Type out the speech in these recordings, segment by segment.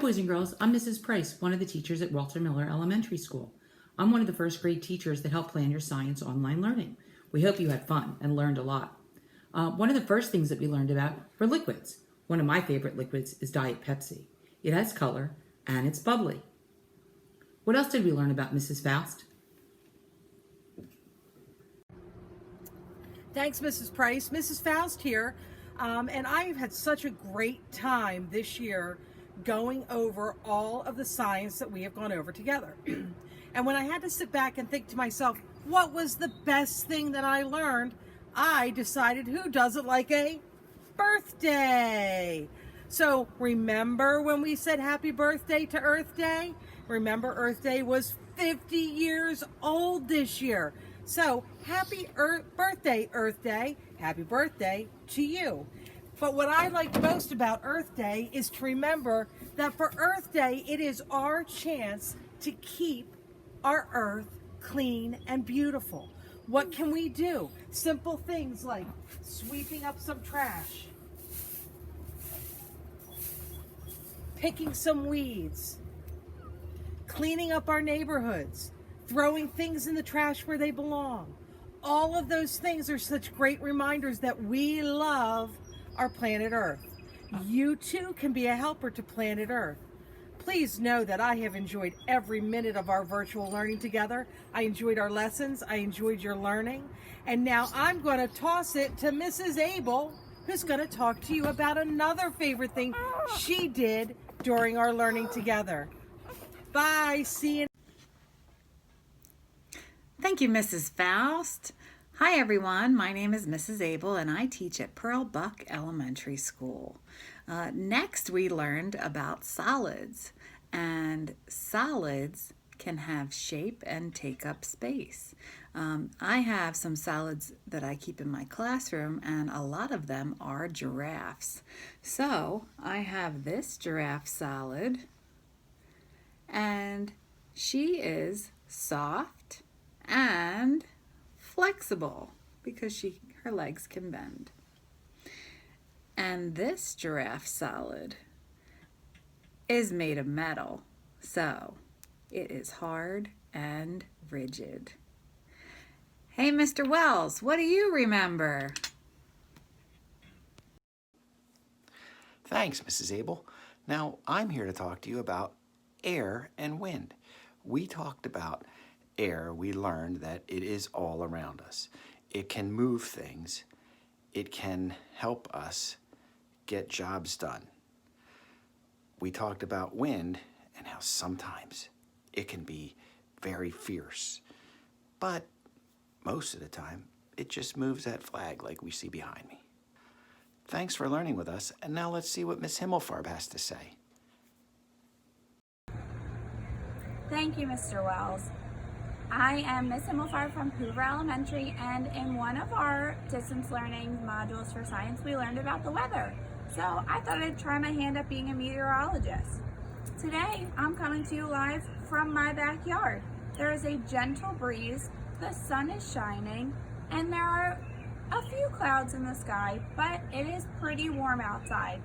boys and girls. I'm Mrs. Price, one of the teachers at Walter Miller Elementary School. I'm one of the first grade teachers that help plan your science online learning. We hope you had fun and learned a lot. One of the first things that we learned about were liquids. One of my favorite liquids is Diet Pepsi. It has color and it's bubbly. What else did we learn about Mrs. Faust? Thanks, Mrs. Price. Mrs. Faust here. And I've had such a great time this year going over all of the science that we have gone over together. And when I had to sit back and think to myself, what was the best thing that I learned? I decided, who doesn't like a birthday? So remember when we said happy birthday to Earth Day? Remember Earth Day was 50 years old this year. So happy birthday, Earth Day. Happy birthday to you. But what I like most about Earth Day is to remember that for Earth Day, it is our chance to keep our Earth clean and beautiful. What can we do? Simple things like sweeping up some trash, picking some weeds, cleaning up our neighborhoods, throwing things in the trash where they belong. All of those things are such great reminders that we love our planet Earth. You too can be a helper to planet Earth. Please know that I have enjoyed every minute of our virtual learning together. I enjoyed our lessons. I enjoyed your learning. And now I'm going to toss it to Mrs. Abel, who's going to talk to you about another favorite thing she did during our learning together. Bye. See you. Thank you, Mrs. Faust. Hi, everyone. My name is Mrs. Abel, and I teach at Pearl Buck Elementary School. Next, we learned about solids, and solids can have shape and take up space. I have some solids that I keep in my classroom, and a lot of them are giraffes. So I have this giraffe solid, and she is soft and flexible because her legs can bend. And this giraffe solid is made of metal, so it is hard and rigid. Hey, Mr. Wells, what do you remember? Thanks, Mrs. Abel. Now, I'm here to talk to you about air and wind. We talked about air. We learned that it is all around us. It can move things. It can help us get jobs done. We talked about wind and how sometimes it can be very fierce, but most of the time it just moves that flag like we see behind me. Thanks for learning with us, and now let's see what Miss Himmelfarb has to say. Thank you, Mr. Wells. I am Miss Himmelfarb from Hoover Elementary, and in one of our distance learning modules for science, we learned about the weather. So I thought I'd try my hand at being a meteorologist. Today, I'm coming to you live from my backyard. There is a gentle breeze, the sun is shining, and there are a few clouds in the sky, but it is pretty warm outside.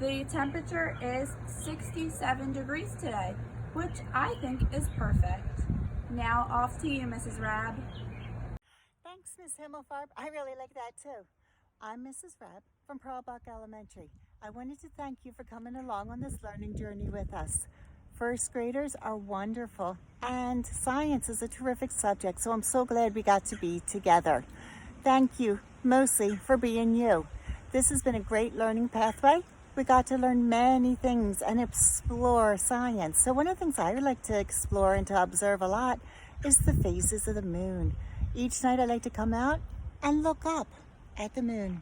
The temperature is 67 degrees today, which I think is perfect. Now off to you, Mrs. Rabb. Thanks, Ms. Himmelfarb. I really like that too. I'm Mrs. Rabb from Pearl Buck Elementary. I wanted to thank you for coming along on this learning journey with us. First graders are wonderful, and science is a terrific subject, so I'm so glad we got to be together. Thank you mostly for being you. This has been a great learning pathway. We got to learn many things and explore science. So one of the things I like to explore and to observe a lot is the phases of the moon. Each night I like to come out and look up at the moon.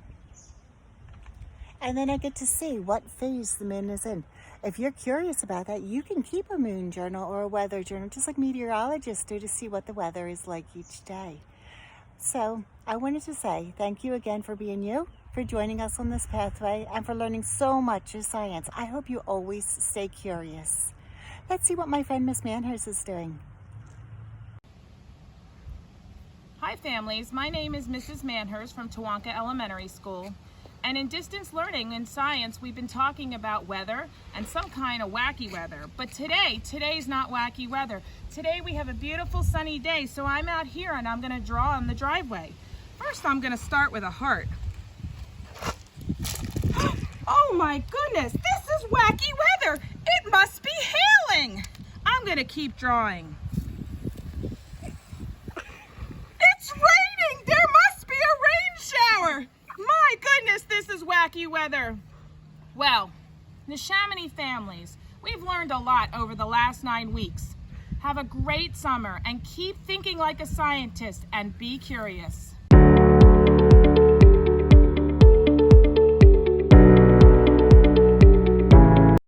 And then I get to see what phase the moon is in. If you're curious about that, you can keep a moon journal or a weather journal, just like meteorologists do, to see what the weather is like each day. So I wanted to say thank you again for being you, for joining us on this pathway, and for learning so much of science. I hope you always stay curious. Let's see what my friend Miss Manhurst is doing. Hi families, my name is Mrs. Manhurst from Tawanka Elementary School. And in distance learning in science, we've been talking about weather and some kind of wacky weather. But today's not wacky weather. Today we have a beautiful sunny day, so I'm out here and I'm gonna draw on the driveway. First, I'm gonna start with a heart. Oh my goodness, this is wacky weather. It must be hailing. I'm gonna keep drawing. It's raining, there must be a rain shower. My goodness, this is wacky weather. Well, the Chamonix families, we've learned a lot over the last 9 weeks. Have a great summer and keep thinking like a scientist and be curious.